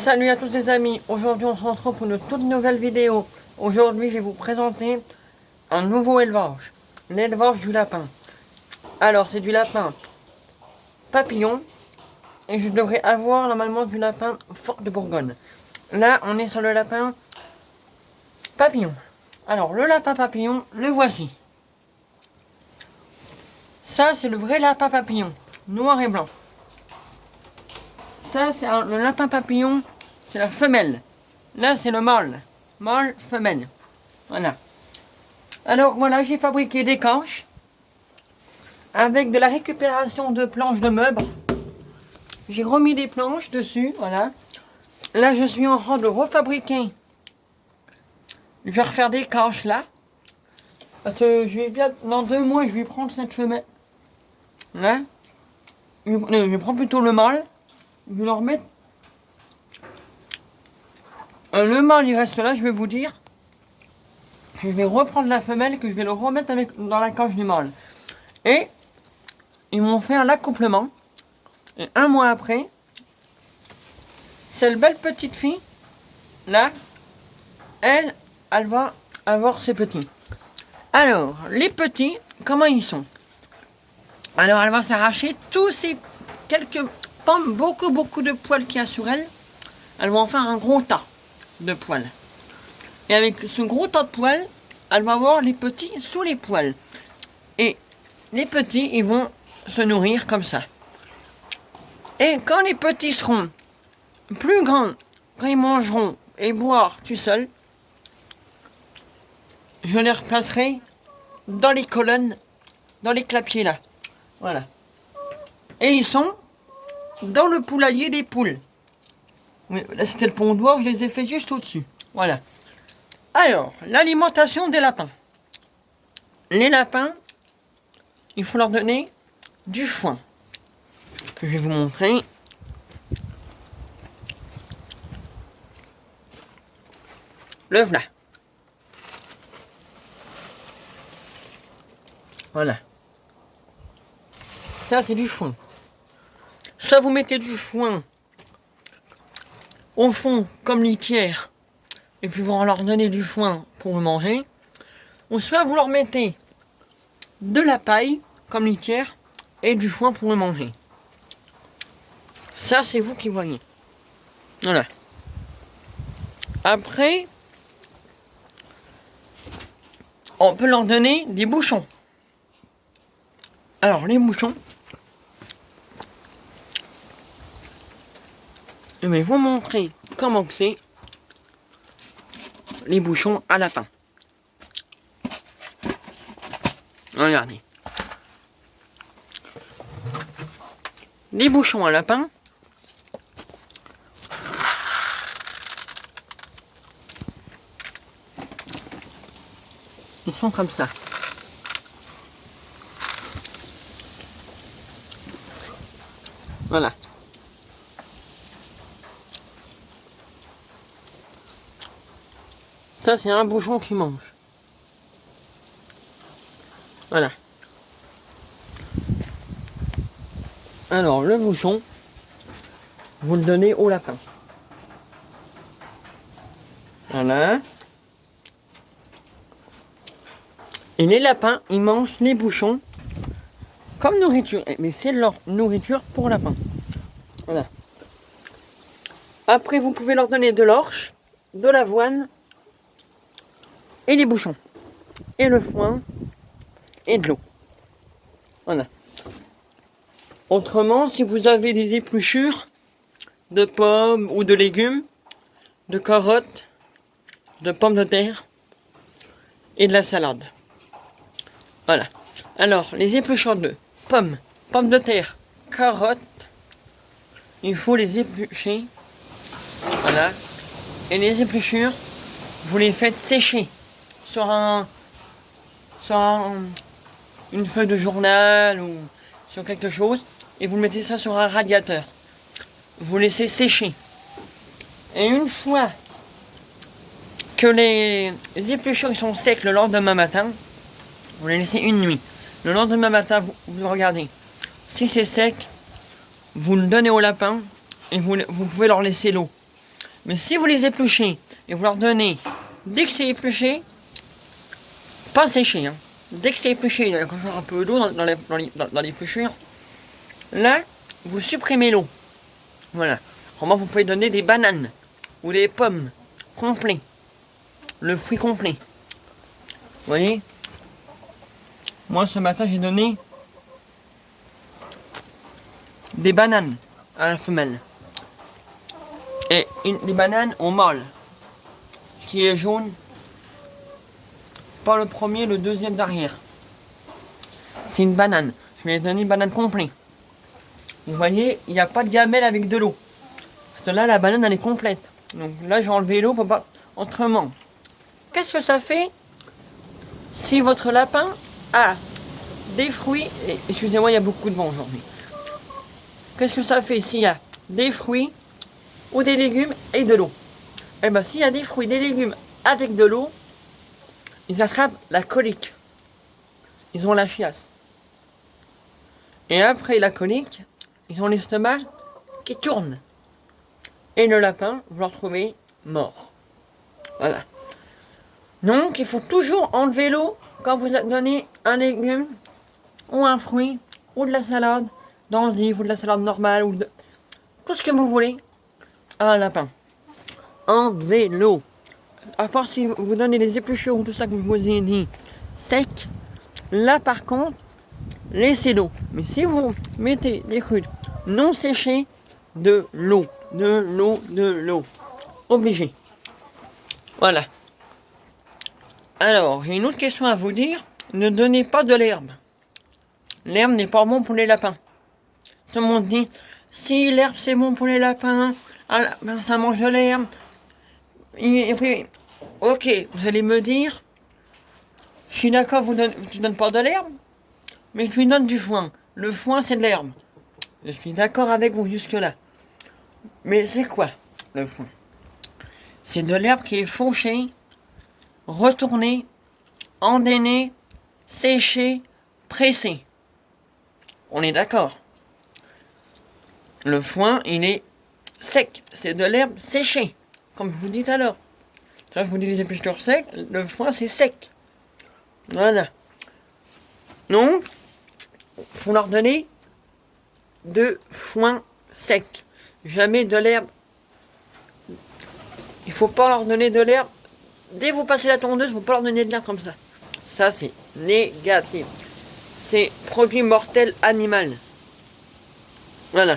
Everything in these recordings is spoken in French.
Salut à tous les amis, aujourd'hui on se retrouve pour une toute nouvelle vidéo. Aujourd'hui je vais vous présenter un nouveau élevage, l'élevage du lapin. Alors c'est du lapin papillon et je devrais avoir normalement du lapin fort de Bourgogne. Là on est sur le lapin papillon. Alors le lapin papillon, le voici. Ça c'est le vrai lapin papillon, noir et blanc. Ça c'est le lapin papillon, c'est la femelle. Là c'est le mâle, mâle, femelle. Voilà. Alors voilà, j'ai fabriqué des cages avec de la récupération de planches de meubles. J'ai remis des planches dessus, voilà. Là je suis en train de refabriquer. Je vais refaire des cages là. Parce que je vais bien, dans 2 mois je vais prendre cette femelle. Là. Je vais prendre plutôt le mâle. Je vais le remettre. Le mâle il reste là, je vais vous dire. Je vais reprendre la femelle que je vais le remettre dans la cage du mâle. Et ils vont faire l'accouplement. Et 1 mois après, cette belle petite fille, là, elle va avoir ses petits. Alors, les petits, comment ils sont? Alors, elle va s'arracher tous ces quelques pommes, beaucoup de poils qu'il y a sur elle. Elle va en faire un gros tas de poils. Et avec ce gros tas de poils, elle va avoir les petits sous les poils. Et les petits, ils vont se nourrir comme ça. Et quand les petits seront plus grands, quand ils mangeront et boire tout seuls, je les replacerai dans les colonnes, dans les clapiers là. Voilà. Et ils sont dans le poulailler des poules. Oui, là c'était le pondoir, je les ai fait juste au-dessus. Voilà. Alors, l'alimentation des lapins. Les lapins, il faut leur donner du foin. Que je vais vous montrer. Le voilà. Voilà. Ça c'est du foin. Soit vous mettez du foin au fond comme litière et puis vous leur donnez du foin pour manger. Ou soit vous leur mettez de la paille comme litière et du foin pour manger. Ça c'est vous qui voyez. Voilà. Après, on peut leur donner des bouchons. Alors les bouchons, je vais vous montrer comment c'est les bouchons à lapin. Regardez. Les bouchons à lapin. Ils sont comme ça. Voilà. Ça, c'est un bouchon qui mange. Voilà. Alors, le bouchon, vous le donnez au lapin. Voilà. Et les lapins, ils mangent les bouchons comme nourriture. Mais c'est leur nourriture pour lapin. Voilà. Après, vous pouvez leur donner de l'orge, de l'avoine et les bouchons. Et le foin et de l'eau. Voilà. Autrement, si vous avez des épluchures de pommes ou de légumes, de carottes, de pommes de terre et de la salade. Voilà. Alors, les épluchures de pommes, pommes de terre, carottes, il faut les éplucher. Voilà. Et les épluchures, vous les faites sécher sur une feuille de journal ou sur quelque chose et vous mettez ça sur un radiateur. Vous laissez sécher. Et une fois que les épluchures sont secs le lendemain matin, vous les laissez une nuit. Le lendemain matin, vous regardez. Si c'est sec, vous le donnez au lapin et vous pouvez leur laisser l'eau. Mais si vous les épluchez et vous leur donnez, dès que c'est épluché, pas séché, hein. Dès que c'est épluché, il y a encore un peu d'eau dans l'épluchure. Là, vous supprimez l'eau. Voilà. Comment vous pouvez donner des bananes ou des pommes complets. Le fruit complet. Vous voyez? Moi, ce matin, j'ai donné des bananes à la femelle. Et des bananes au mâle. Ce qui est jaune. Pas le premier, le deuxième derrière. C'est une banane. Je lui ai donné une banane complète. Vous voyez, il n'y a pas de gamelle avec de l'eau. Parce que là, la banane, elle est complète. Donc là, j'ai enlevé l'eau pour pas autrement. Qu'est-ce que ça fait si votre lapin a des fruits... Excusez-moi, il y a beaucoup de vent aujourd'hui. Qu'est-ce que ça fait s'il y a des fruits ou des légumes et de l'eau? Eh bien, s'il y a des fruits, des légumes avec de l'eau, ils attrapent la colique. Ils ont la chiasse. Et après la colique, ils ont l'estomac qui tourne. Et le lapin, vous le retrouvez mort. Voilà. Donc, il faut toujours enlever l'eau quand vous donnez un légume ou un fruit ou de la salade d'endive ou de la salade normale ou de tout ce que vous voulez à un lapin. Enlevez l'eau. À part si vous donnez les épluchures ou tout ça que je vous ai dit sec, là par contre, laissez l'eau. Mais si vous mettez des fruits non séchés, de l'eau. Obligé. Voilà. Alors, j'ai une autre question à vous dire. Ne donnez pas de l'herbe. L'herbe n'est pas bon pour les lapins. Tout le monde dit, si l'herbe c'est bon pour les lapins, ça mange de l'herbe. Et puis, ok, vous allez me dire, je suis d'accord, tu donnes pas de l'herbe, mais tu lui donnes du foin. Le foin, c'est de l'herbe. Je suis d'accord avec vous jusque-là. Mais c'est quoi, le foin? C'est de l'herbe qui est fauchée, retournée, endainée, séchée, pressée. On est d'accord. Le foin, il est sec. C'est de l'herbe séchée, comme je vous dis tout à l'heure. Ça, je vous dis les épluchures secs, le foin, c'est sec. Voilà. Donc, faut leur donner de foin sec. Jamais de l'herbe. Il faut pas leur donner de l'herbe. Dès que vous passez la tondeuse, il faut pas leur donner de l'herbe comme ça. Ça, c'est négatif. C'est produit mortel animal. Voilà.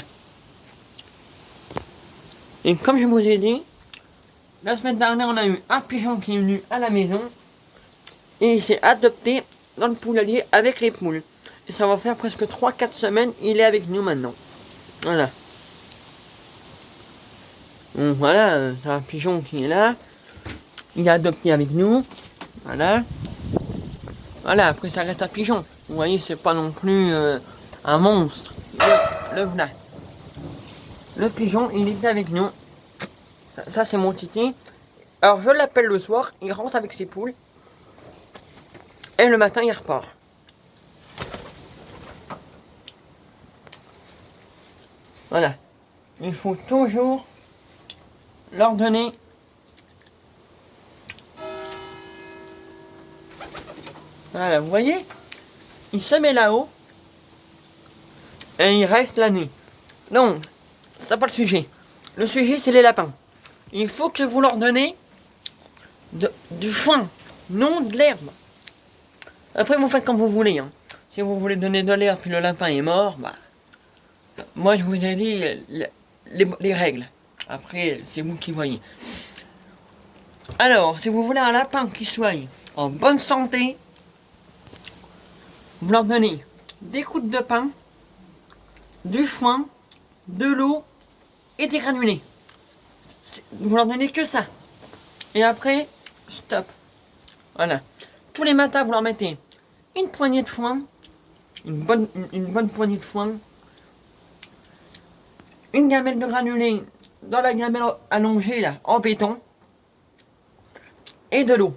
Et comme je vous ai dit, la semaine dernière, on a eu un pigeon qui est venu à la maison et il s'est adopté dans le poulailler avec les poules. Et ça va faire presque 3-4 semaines, il est avec nous maintenant. Voilà. Donc voilà, c'est un pigeon qui est là. Il est adopté avec nous. Voilà. Voilà, après ça reste un pigeon. Vous voyez, c'est pas non plus un monstre. Le voilà. Le pigeon, il était avec nous. Ça c'est mon titi. Alors je l'appelle le soir, il rentre avec ses poules. Et le matin, il repart. Voilà. Il faut toujours leur donner voilà, vous voyez, il se met là-haut et il reste la nuit. Donc, c'est pas le sujet. Le sujet, c'est les lapins. Il faut que vous leur donnez du foin, non de l'herbe. Après, vous faites comme vous voulez. Hein. Si vous voulez donner de l'herbe puis le lapin est mort, bah, moi je vous ai dit les règles. Après, c'est vous qui voyez. Alors, si vous voulez un lapin qui soit en bonne santé, vous leur donnez des croûtes de pain, du foin, de l'eau et des granulés. Vous leur donnez que ça. Et après, stop. Voilà. Tous les matins, vous leur mettez une poignée de foin, une bonne poignée de foin, une gamelle de granulés dans la gamelle allongée là, en béton, et de l'eau.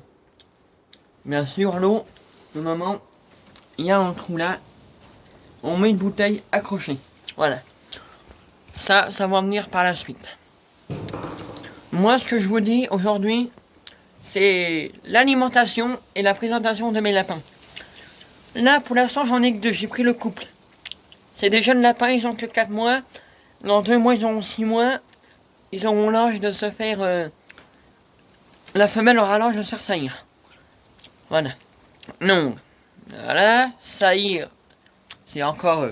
Bien sûr, l'eau, au moment, il y a un trou là, on met une bouteille accrochée. Voilà. Ça va venir par la suite. moi, ce que je vous dis aujourd'hui, c'est l'alimentation et la présentation de mes lapins. Là, pour l'instant, j'en ai que 2. J'ai pris le couple. C'est des jeunes lapins, ils ont que 4 mois. Dans 2 mois, ils auront 6 mois. Ils auront l'âge de se faire... la femelle aura l'âge de se faire saillir. Voilà. Donc, voilà, saillir, c'est encore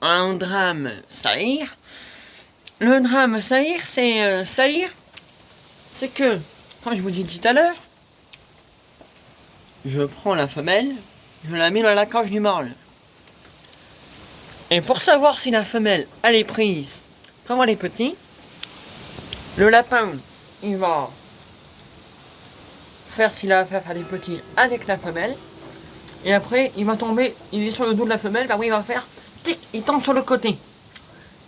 un drame saillir. Le drame saillir, c'est que, comme je vous ai dit tout à l'heure, je prends la femelle, je la mets dans la cage du mâle. Et pour savoir si la femelle, elle est prise pour avoir les petits, le lapin, il va faire ce qu'il a à faire les petits avec la femelle. Et après, il va tomber, il est sur le dos de la femelle, bah oui, il va faire, tic, il tombe sur le côté.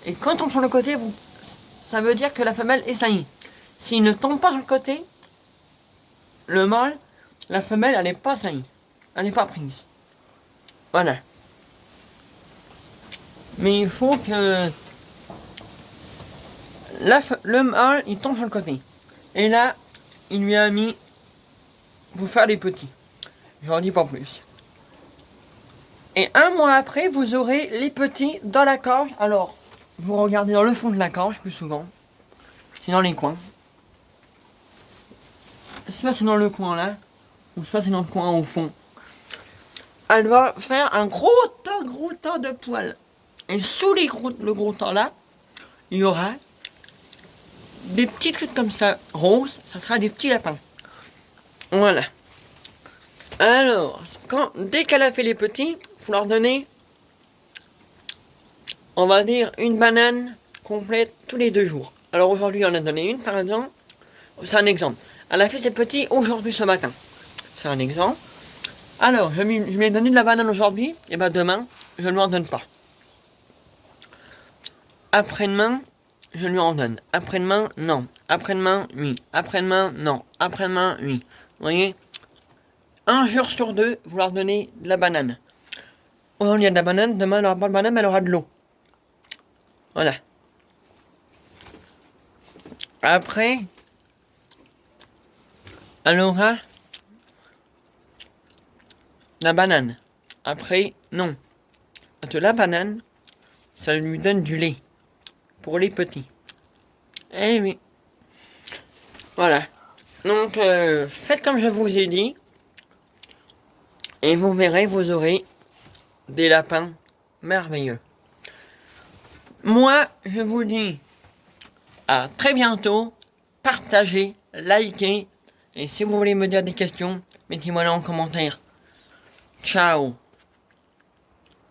Et quand il tombe sur le côté, ça veut dire que la femelle est saillie. S'il ne tombe pas sur le côté, le mâle, la femelle, elle n'est pas saillie. Elle n'est pas prise. Voilà. Mais il faut que le mâle, il tombe sur le côté. Et là, il lui a mis pour faire les petits. Je n'en dis pas plus. Et 1 mois après, vous aurez les petits dans la cage. Alors, vous regardez dans le fond de la cage plus souvent. C'est dans les coins. Soit c'est dans le coin là, ou soit c'est dans le coin au fond. Elle va faire un gros tas de poils. Et sous le gros tas là, il y aura des petits trucs comme ça, roses. Ça sera des petits lapins. Voilà. Alors, dès qu'elle a fait les petits, il faut leur donner, on va dire, une banane complète tous les 2 jours. Alors aujourd'hui, on a donné une, par exemple. C'est un exemple. Elle a fait ses petits aujourd'hui, ce matin. C'est un exemple. Alors, je lui ai donné de la banane aujourd'hui, et bien demain, je ne lui en donne pas. Après-demain, je lui en donne. Après-demain, non. Après-demain, oui. Après-demain, non. Après-demain, oui. Vous voyez, 1 jour sur 2, vous leur donnez de la banane. Aujourd'hui, il y a de la banane, demain, elle n'aura pas de banane, mais elle aura de l'eau. Voilà. Après, elle aura la banane. Après, non. Parce que la banane, ça lui donne du lait. Pour les petits. Eh oui. Voilà. Donc, faites comme je vous ai dit. Et vous verrez, vous aurez des lapins merveilleux. Moi, je vous dis à très bientôt. Partagez, likez. Et si vous voulez me dire des questions, mettez-moi là en commentaire. Ciao.